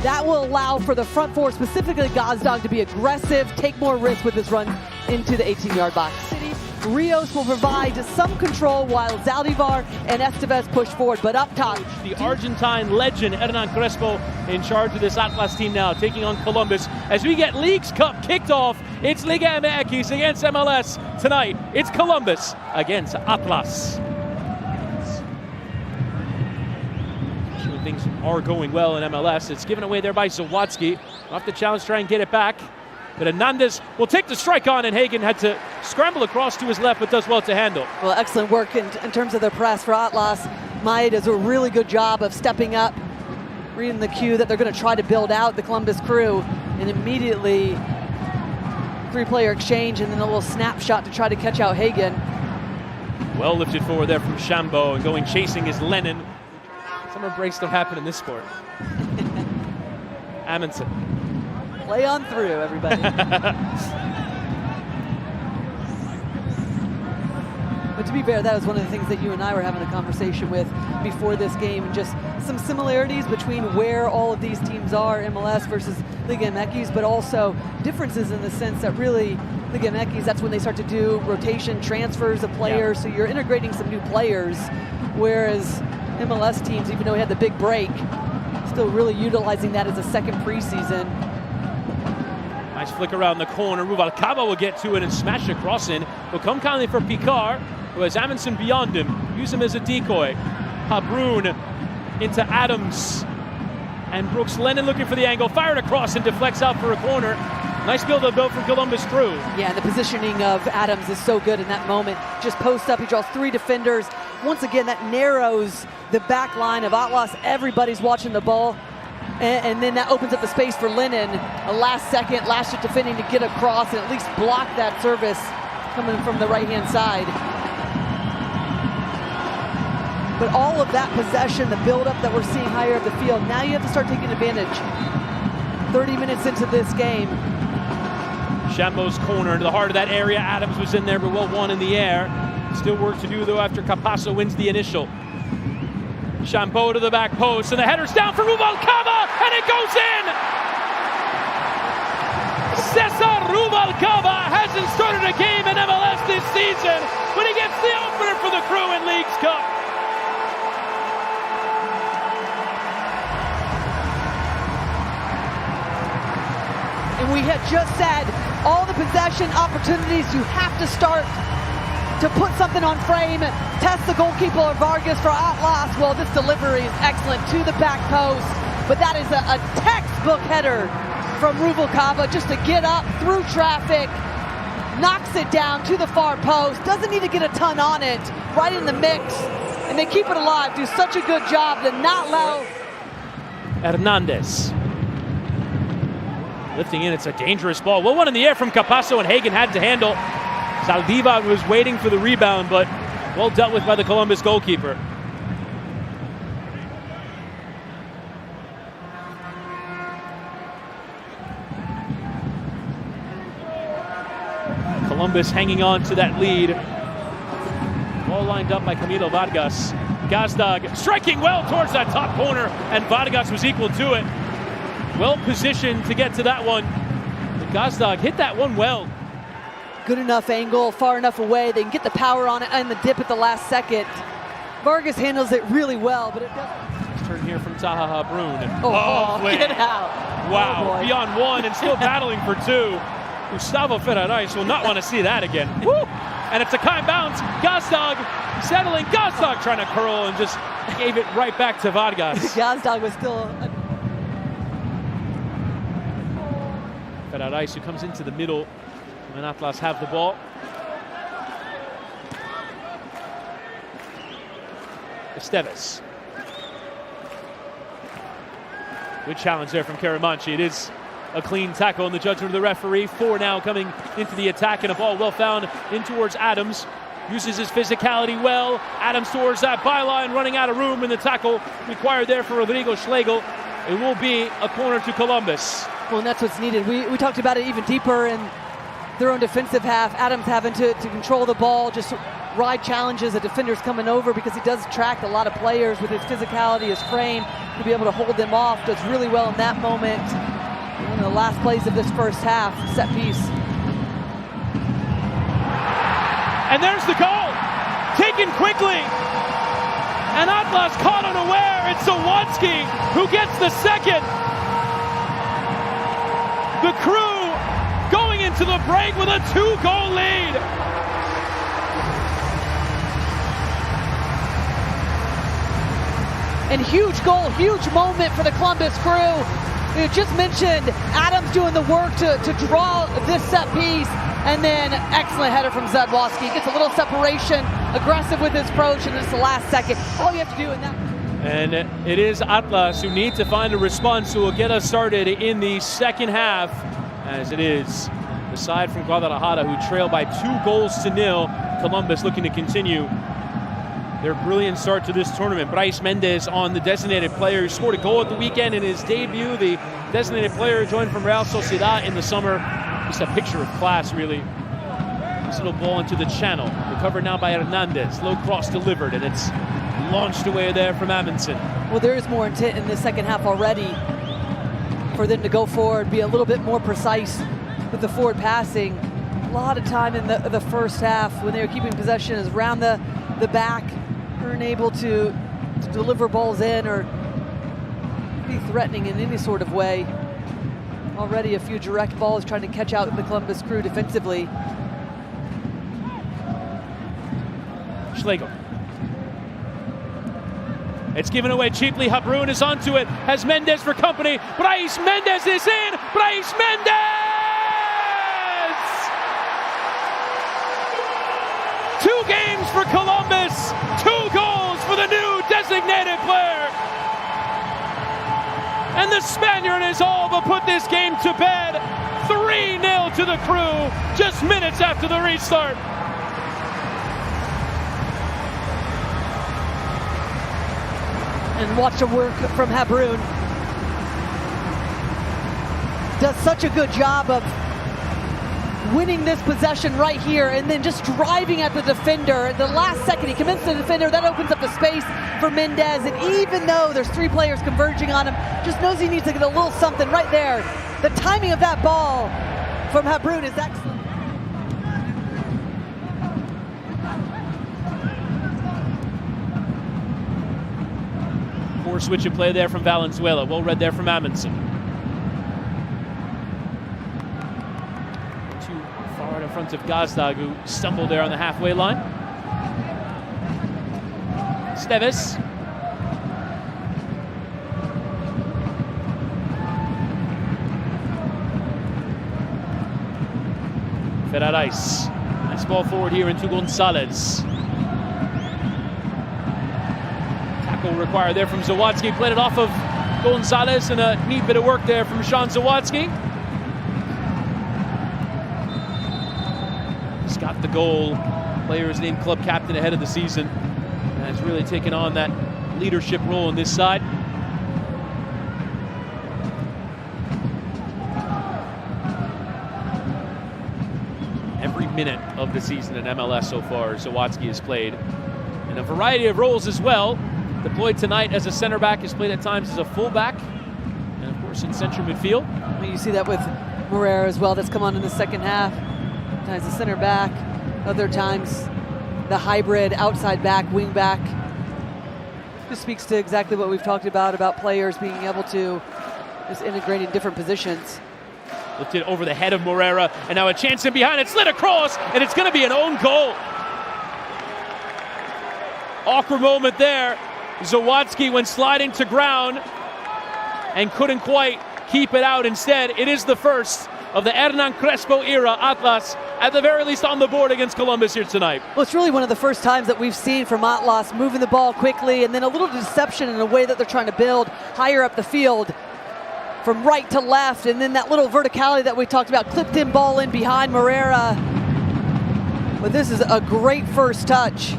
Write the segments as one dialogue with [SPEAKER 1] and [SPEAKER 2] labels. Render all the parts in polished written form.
[SPEAKER 1] That will allow for the front four, specifically Gazdag, to be aggressive, take more risks with his run into the 18-yard box. Rios will provide some control while Zaldivar and Estevez push forward, but up top.
[SPEAKER 2] The Argentine legend Hernan Crespo in charge of this Atlas team now, taking on Columbus. As we get Leagues Cup kicked off, it's Liga MX against MLS. Tonight, it's Columbus against Atlas. When things are going well in MLS, it's given away there by Zawadzki. Off the challenge, try and get it back. But Hernandez will take the strike on, and Hagen had to scramble across to his left, but does well to handle.
[SPEAKER 1] Well, excellent work in terms of the press for Atlas. Maya does a really good job of stepping up, reading the cue that they're going to try to build out the Columbus crew, and immediately three-player exchange and then a little snapshot to try to catch out Hagen.
[SPEAKER 2] Well lifted forward there from Shambo, and going chasing is Lennon. Summer breaks don't happen in this sport. Amundsen.
[SPEAKER 1] Play on through, everybody. But to be fair, that was one of the things that you and I were having a conversation with before this game, and just some similarities between where all of these teams are, MLS versus Liga MX, but also differences in the sense that really Liga MX, that's when they start to do rotation, transfers of players, so you're integrating some new players, whereas MLS teams, even though we had the big break, still really utilizing that as a second preseason.
[SPEAKER 2] Nice flick around the corner. Rubalcava will get to it and smash across in. Will come kindly for Picard, who has Amundsen beyond him. Use him as a decoy. Habrun into Adams. And Brooks Lennon looking for the angle. Fired across and deflects out for a corner. Nice build-up from Columbus Crew.
[SPEAKER 1] Yeah, and the positioning of Adams is so good in that moment. Just post up, he draws three defenders. Once again, that narrows the back line of Atlas. Everybody's watching the ball. And then that opens up the space for Lennon. A last-second, last-hit defending to get across and at least block that service coming from the right-hand side. But all of that possession, the build-up that we're seeing higher up the field, now you have to start taking advantage. 30 minutes into this game.
[SPEAKER 2] Shambo's corner into the heart of that area. Adams was in there, but well won in the air. Still work to do, though, after Capasso wins the initial. Shambo to the back post, and the header's down for Rubalcava, and it goes in! Cesar Rubalcava hasn't started a game in MLS this season, but he gets the opener for the Crew in Leagues Cup.
[SPEAKER 1] And we had just said, all the possession opportunities, you have to start to put something on frame, test the goalkeeper Vargas for Atlas. Well, this delivery is excellent to the back post, but that is a textbook header from Rubalcava, just to get up through traffic, knocks it down to the far post, doesn't need to get a ton on it, right in the mix, and they keep it alive, do such a good job to not allow.
[SPEAKER 2] Hernandez. Lifting in, it's a dangerous ball. Well, one in the air from Capasso, and Hagen had to handle. Zaldivar was waiting for the rebound, but well dealt with by the Columbus goalkeeper. Columbus hanging on to that lead. Ball lined up by Camilo Vargas. Gazdag striking well towards that top corner, and Vargas was equal to it. Well positioned to get to that one. But Gazdag hit that one well.
[SPEAKER 1] Good enough angle, far enough away. They can get the power on it and the dip at the last second. Vargas handles it really well, but it doesn't.
[SPEAKER 2] Turn here from Taha Habrun.
[SPEAKER 1] Oh, get out.
[SPEAKER 2] Wow,
[SPEAKER 1] Oh,
[SPEAKER 2] beyond one and still battling for two. Gustavo Ferraris will not want to see that again. Woo! And it's a kind bounce. Gazdag settling. Gazdag trying to curl and just gave it right back to Vargas.
[SPEAKER 1] Gazdag was still...
[SPEAKER 2] Ferraris, who comes into the middle when Atlas have the ball. Estevez. Good challenge there from Karamanchi. It is a clean tackle in the judgment of the referee. Four now coming into the attack, and a ball well found in towards Adams. Uses his physicality well. Adams towards that byline, running out of room, and the tackle required there for Rodrigo Schlegel. It will be a corner to Columbus.
[SPEAKER 1] Well, and that's what's needed. We talked about it even deeper in their own defensive half. Adams having to control the ball, just ride challenges. A defender's coming over because he does attract a lot of players with his physicality, his frame. to be able to hold them off. Does really well in that moment. One of the last plays of this first half, set piece.
[SPEAKER 2] And there's the goal, taken quickly. And Atlas caught unaware. It's Zawadzki who gets the second. The Crew going into the break with a 2-goal lead.
[SPEAKER 1] And huge goal, huge moment for the Columbus Crew. You just mentioned Adams doing the work to draw this set piece, and then excellent header from Zawadzki. Gets a little separation, aggressive with his approach, and it's the last second. All you have to do in that.
[SPEAKER 2] And it is Atlas who need to find a response who will get us started in the second half, as it is the side from Guadalajara who trail by 2-0. Columbus looking to continue their brilliant start to this tournament. Bryce Mendes on the designated player. He scored a goal at the weekend in his debut. The designated player joined from Real Sociedad in the summer. Just a picture of class, really. This little ball into the channel. Recovered now by Hernandez. Low cross delivered, and it's launched away there from Amundsen.
[SPEAKER 1] Well, there is more intent in the second half already for them to go forward, be a little bit more precise with the forward passing. A lot of time in the first half when they were keeping possession is around the back, weren't able to deliver balls in or be threatening in any sort of way. Already a few direct balls trying to catch out the Columbus Crew defensively.
[SPEAKER 2] Schlegel. It's given away cheaply. Habrun is onto it. Has Mendes for company. Bryce Mendes is in. Bryce Mendes! 2 games for Columbus. 2 goals for the new designated player. And the Spaniard is all but put this game to bed. 3-0 to the Crew just minutes after the restart.
[SPEAKER 1] And watch the work from Habrun. Does such a good job of winning this possession right here and then just driving at the defender. At the last second, he commits the defender. That opens up the space for Mendes. And even though there's 3 players converging on him, just knows he needs to get a little something right there. The timing of that ball from Habrun is excellent.
[SPEAKER 2] Poor switch of play there from Valenzuela. Well read there from Amundsen. Too far in front of Gazdag, who stumbled there on the halfway line. Steves. Ferraris. Nice ball forward here into Gonzalez. Tackle required there from Zawadzki. Played it off of Gonzalez, and a neat bit of work there from Sean Zawadzki. He's got the goal. Player is named club captain ahead of the season. And has really taken on that leadership role on this side. Every minute of the season in MLS so far, Zawadzki has played in a variety of roles as well. Deployed tonight as a center back, has played at times as a fullback, and of course in central midfield.
[SPEAKER 1] You see that with Moreira as well. That's come on in the second half. Sometimes the center back, other times the hybrid outside back, wing back. This speaks to exactly what we've talked about players being able to just integrate in different positions.
[SPEAKER 2] Lifted over the head of Moreira, and now a chance in behind. It's slid across, and it's going to be an own goal. Awkward moment there. Zawadzki went sliding to ground and couldn't quite keep it out. Instead, it is the first of the Hernan Crespo era. Atlas, at the very least, on the board against Columbus here tonight.
[SPEAKER 1] Well, it's really one of the first times that we've seen from Atlas moving the ball quickly, and then a little deception in the way that they're trying to build higher up the field from right to left, and then that little verticality that we talked about, clipped in ball in behind Moreira. But this is a great first touch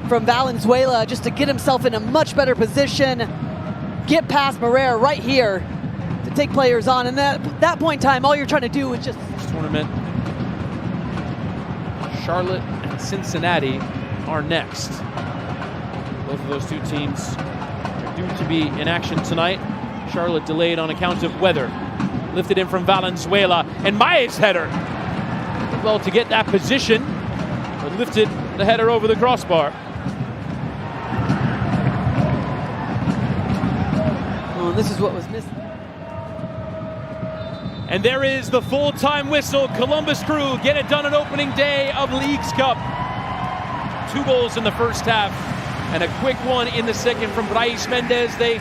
[SPEAKER 1] from Valenzuela just to get himself in a much better position, get past Moreira right here to take players on. And at that point in time, all you're trying to do is just...
[SPEAKER 2] This tournament, Charlotte and Cincinnati are next. Both of those two teams are due to be in action tonight. Charlotte delayed on account of weather. Lifted in from Valenzuela, and Maes' header. Well, to get that position, but lifted the header over the crossbar.
[SPEAKER 1] Oh, this is what was missing.
[SPEAKER 2] And there is the full-time whistle. Columbus Crew get it done on opening day of Leagues Cup. 2 goals in the first half and a quick one in the second from Mendes. They